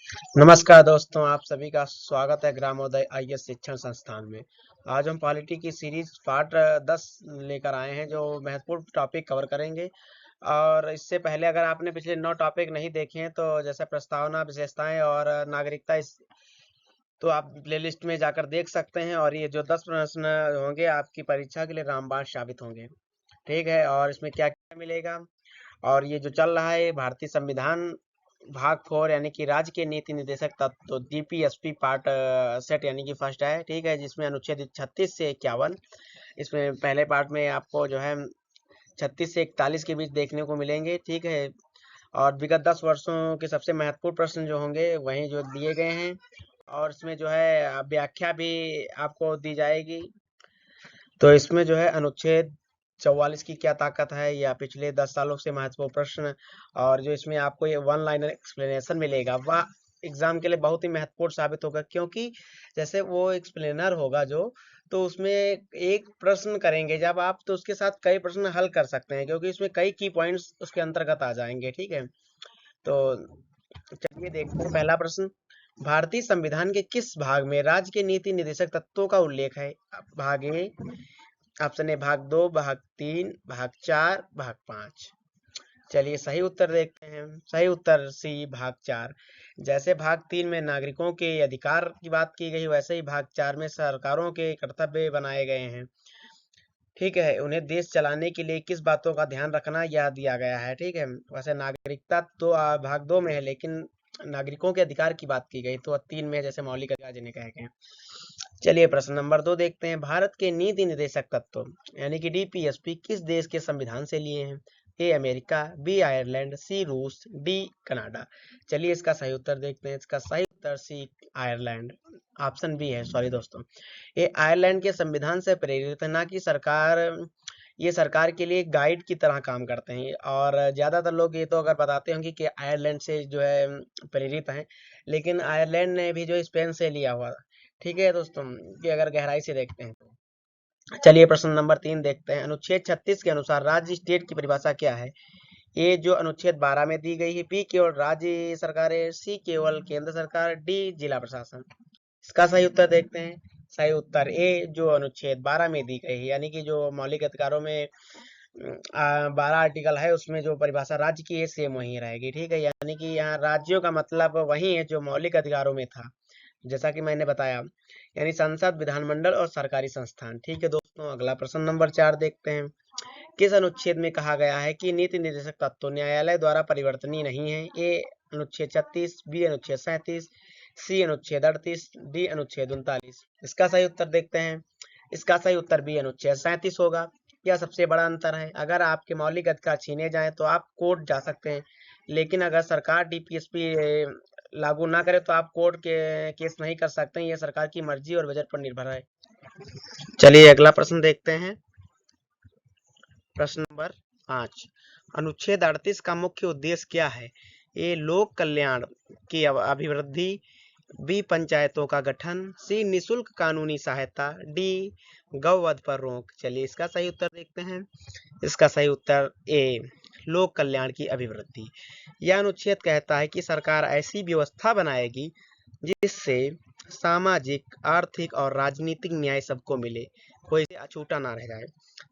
नमस्कार दोस्तों, आप सभी का स्वागत है ग्रामोदय आईएएस शिक्षण संस्थान में। आज हम पॉलिटी की सीरीज पार्ट 10 लेकर आए हैं जो महत्वपूर्ण टॉपिक कवर करेंगे। और इससे पहले अगर आपने पिछले 9 टॉपिक नहीं देखे हैं तो जैसे प्रस्तावना, विशेषताएं और नागरिकता, इस तो आप प्लेलिस्ट में जाकर देख सकते हैं। और ये जो 10 प्रश्न होंगे आपकी परीक्षा के लिए रामबाण साबित होंगे। ठीक है, और इसमें क्या क्या मिलेगा। और ये जो चल रहा है भारतीय संविधान भाग 4 यानी कि राज्य के नीति निर्देशक तत्व, तो जीपीएसपी पार्ट सेट यानी कि फर्स्ट है। ठीक है, जिसमें अनुच्छेद 36 से 51, इसमें पहले पार्ट में आपको जो है 36 से 41 के बीच देखने को मिलेंगे। ठीक है, और विगत 10 वर्षों के सबसे महत्वपूर्ण प्रश्न जो होंगे वही जो दिए गए हैं। और इसमें जो है व्याख्या भी आपको दी जाएगी। तो इसमें जो है अनुच्छेद 44 की क्या ताकत है, या पिछले 10 सालों से महत्वपूर्ण प्रश्न। और जो इसमें आपको ये वन लाइनर एक्सप्लेनेशन मिलेगा वह एग्जाम के लिए बहुत ही महत्वपूर्ण साबित होगा, क्योंकि जैसे वो एक्सप्लेनर होगा जो, तो उसमें एक प्रश्न करेंगे जब आप, तो उसके साथ कई प्रश्न हल कर सकते हैं, क्योंकि इसमें कई की पॉइंट्स उसके अंतर्गत आ जाएंगे। ठीक है, तो चलिए देखते हैं पहला प्रश्न। भारतीय संविधान के किस भाग में राज्य के नीति निर्देशक तत्वों का उल्लेख है? भाग ए, ऑप्शन ए भाग 2, भाग 3, भाग 4, भाग 5। चलिए सही उत्तर देखते हैं। सही उत्तर सी, भाग 4। जैसे भाग 3 में नागरिकों के अधिकार की बात की गई, वैसे ही भाग 4 में सरकारों के कर्तव्य बनाए गए हैं। ठीक है, उन्हें देश चलाने के लिए किस बातों का ध्यान रखना यह दिया गया है। ठीक है, वैसे नागरिकता तो भाग 2 में है, लेकिन नागरिकों के अधिकार की बात की गई तो 3 में, जैसे मौलिक अधिकार जिन्हें कहे गए हैं। चलिए प्रश्न नंबर 2 देखते हैं। भारत के नीति निर्देशक तत्व यानी कि डीपीएसपी किस देश के संविधान से लिए हैं? ए अमेरिका, बी आयरलैंड, सी रूस, डी कनाडा। चलिए इसका सही उत्तर देखते हैं। इसका सही उत्तर सी, आयरलैंड। ऑप्शन बी है, सॉरी दोस्तों। ये आयरलैंड के संविधान से प्रेरित है, ना कि सरकार। ये सरकार के लिए गाइड की तरह काम करते हैं। और ज्यादातर लोग ये तो अगर बताते होंगे कि आयरलैंड से जो है प्रेरित हैं, लेकिन आयरलैंड ने भी जो स्पेन से लिया हुआ। ठीक है दोस्तों, कि अगर गहराई से देखते हैं तो। चलिए प्रश्न नंबर 3 देखते हैं। अनुच्छेद 36 के अनुसार राज्य स्टेट की परिभाषा क्या है? ये जो अनुच्छेद 12 में दी गई है। बी केवल राज्य सरकारें, सी केवल केंद्र सरकार, डी जिला प्रशासन। इसका सही उत्तर देखते हैं। सही उत्तर ए, जो अनुच्छेद 12 में दी गई है, यानी कि जो मौलिक अधिकारों में 12 आर्टिकल है, उसमें जो परिभाषा राज्य की है सेम वही रहेगी। ठीक है, यानी कि यहाँ राज्यों का मतलब वही है जो मौलिक अधिकारों में था, जैसा कि मैंने बताया, यानी संसद, विधानमंडल और सरकारी संस्थान। ठीक है दोस्तों, अगला प्रश्न नंबर 4 देखते हैं। किस अनुच्छेद में कहा गया है कि नीति निर्देशक तत्व न्यायालय द्वारा परिवर्तनीय नहीं है? ए अनुच्छेद 36, बी अनुच्छेद 37, सी अनुच्छेद 38, डी अनुच्छेद 39। इसका सही उत्तर देखते हैं। इसका सही उत्तर बी अनुच्छेद 37 होगा। यह सबसे बड़ा अंतर है। अगर आपके मौलिक अधिकार छीने जाएं तो आप कोर्ट जा सकते हैं, लेकिन अगर सरकार डीपीएसपी लागू ना करे तो आप कोर्ट के केस नहीं कर सकते हैं। यह सरकार की मर्जी और बजट पर निर्भर है। चलिए अगला प्रश्न देखते हैं। प्रश्न नंबर 5। अनुच्छेद 38 का मुख्य उद्देश्य क्या है? ए लोक कल्याण की अभिवृद्धि, बी पंचायतों का गठन, सी निशुल्क कानूनी सहायता, डी गौवध पर रोक। चलिए इसका सही उत्तर देखते हैं। इसका सही उत्तर ए, लोक कल्याण की अभिवृद्धि। यह अनुच्छेद कहता है कि सरकार ऐसी व्यवस्था बनाएगी जिससे सामाजिक, आर्थिक और राजनीतिक न्याय सबको मिले, कोई अछूता ना रह जाए।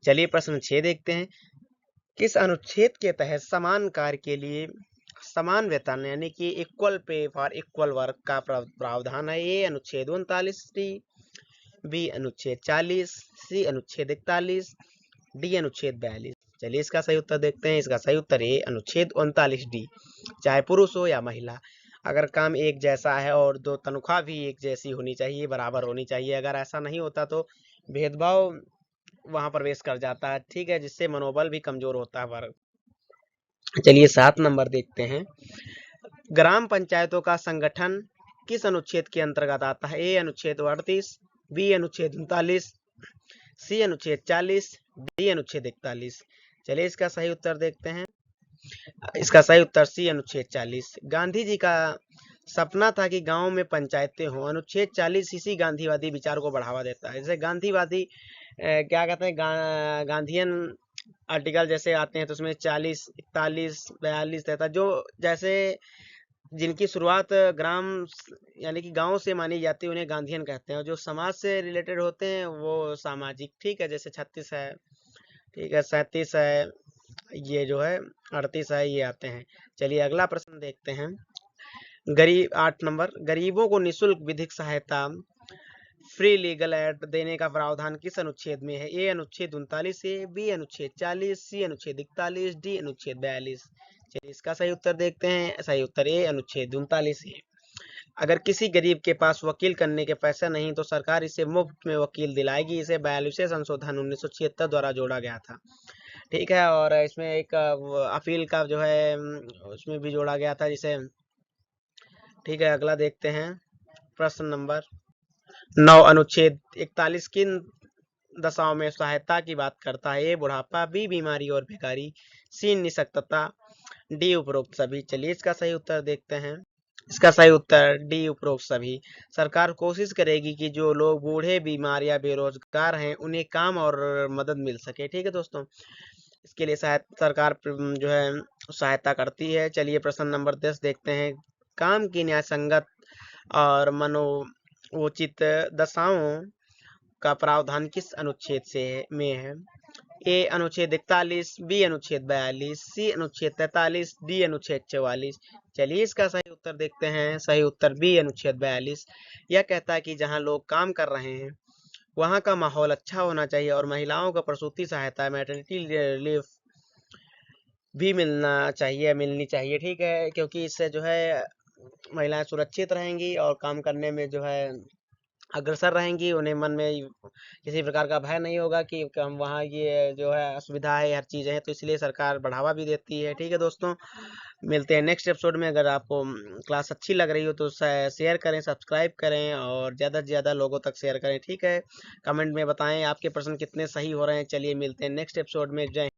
चलिए प्रश्न 6 देखते हैं। किस अनुच्छेद के तहत समान कार्य के लिए समान वेतन यानी कि equal pay for equal work का प्रावधान है? ए अनुच्छेद 39, डी, बी अनुच्छेद 40, सी अनुच्छेद 41, डी अनुच्छेद 42। चलिए इसका सही उत्तर देखते हैं। इसका सही उत्तर है अनुच्छेद 39 डी। चाहे पुरुष हो या महिला, अगर काम एक जैसा है और दो तनख्वाह भी एक जैसी होनी चाहिए, बराबर होनी चाहिए। अगर ऐसा नहीं होता तो भेदभाव वहां प्रवेश कर जाता है। ठीक है, जिससे मनोबल भी कमजोर होता है वर्ग। चलिए 7 नंबर देखते हैं। ग्राम पंचायतों का संगठन किस अनुच्छेद के अंतर्गत आता है? ए अनुच्छेद 38, बी अनुच्छेद 39, सी अनुच्छेद 40, डी अनुच्छेद 41। चलिए इसका सही उत्तर देखते हैं। इसका सही उत्तर सी अनुच्छेद 40। गांधी जी का सपना था कि गांव में पंचायतें हों। अनुच्छेद 40 इसी गांधीवादी विचार को बढ़ावा देता है। जैसे गांधीवादी क्या कहते हैं, गांधीयन आर्टिकल जैसे आते हैं तो उसमें 40, 41, 42 रहता है, जो जैसे जिनकी शुरुआत ग्राम यानी कि गांव से मानी जाती है, उन्हें गांधीयन कहते हैं। और जो समाज से रिलेटेड होते हैं वो सामाजिक, ठीक है, जैसे 36 है, ठीक है, 37 है, ये जो है 38 है, ये आते हैं। चलिए अगला प्रश्न देखते हैं। 8 नंबर, गरीबों को निःशुल्क विधिक सहायता फ्री लीगल एड देने का प्रावधान किस अनुच्छेद में है? ए अनुच्छेद 39 है, बी अनुच्छेद 40, सी अनुच्छेद 41, डी अनुच्छेद 42। चलिए इसका सही उत्तर देखते हैं। सही उत्तर ए अनुच्छेद 39 है। अगर किसी गरीब के पास वकील करने के पैसा नहीं तो सरकार इसे मुफ्त में वकील दिलाएगी। इसे 42वें संशोधन 1976 द्वारा जोड़ा गया था, ठीक है। और इसमें एक अपील का जो है उसमें भी जोड़ा गया था जिसे, ठीक है। अगला देखते हैं प्रश्न नंबर 9, अनुच्छेद 41 किन दशाओं में सहायता की बात करता है? ए बुढ़ापा, बी बीमारी और बेकारी, सी निःशक्तता, डी उपरोक्त सभी। चलिए इसका सही उत्तर देखते हैं। इसका सही उत्तर डी उपरोक्त सभी। सरकार कोशिश करेगी कि जो लोग बूढ़े, बीमार या बेरोजगार हैं उन्हें काम और मदद मिल सके, ठीक है दोस्तों। इसके लिए सरकार जो है सहायता करती है। चलिए प्रश्न नंबर 10 देखते हैं। काम की न्यायसंगत और मनोचित दशाओं का प्रावधान किस अनुच्छेद से में है? ए अनुच्छेद 41, बी अनुच्छेद 42, सी अनुच्छेद 43, डी अनुच्छेद 44। चलिए इसका सही उत्तर देखते हैं। सही उत्तर बी अनुच्छेद 42। यह कहता है कि जहां लोग काम कर रहे हैं वहां का माहौल अच्छा होना चाहिए और महिलाओं को प्रसूति सहायता, मैटरनिटी रिलीफ भी मिलनी चाहिए, ठीक है। क्योंकि इससे जो है महिलाएं सुरक्षित रहेंगी और काम करने में जो है अग्रसर रहेंगी। उन्हें मन में किसी प्रकार का भय नहीं होगा कि हम वहाँ ये जो है असुविधा है, हर चीज़ है। तो इसलिए सरकार बढ़ावा भी देती है, ठीक है दोस्तों। मिलते हैं नेक्स्ट एपिसोड में। अगर आपको क्लास अच्छी लग रही हो तो शेयर करें, सब्सक्राइब करें और ज़्यादा से ज़्यादा लोगों तक शेयर करें, ठीक है। कमेंट में बताएं आपके प्रश्न कितने सही हो रहे हैं। चलिए मिलते हैं नेक्स्ट एपिसोड में। जय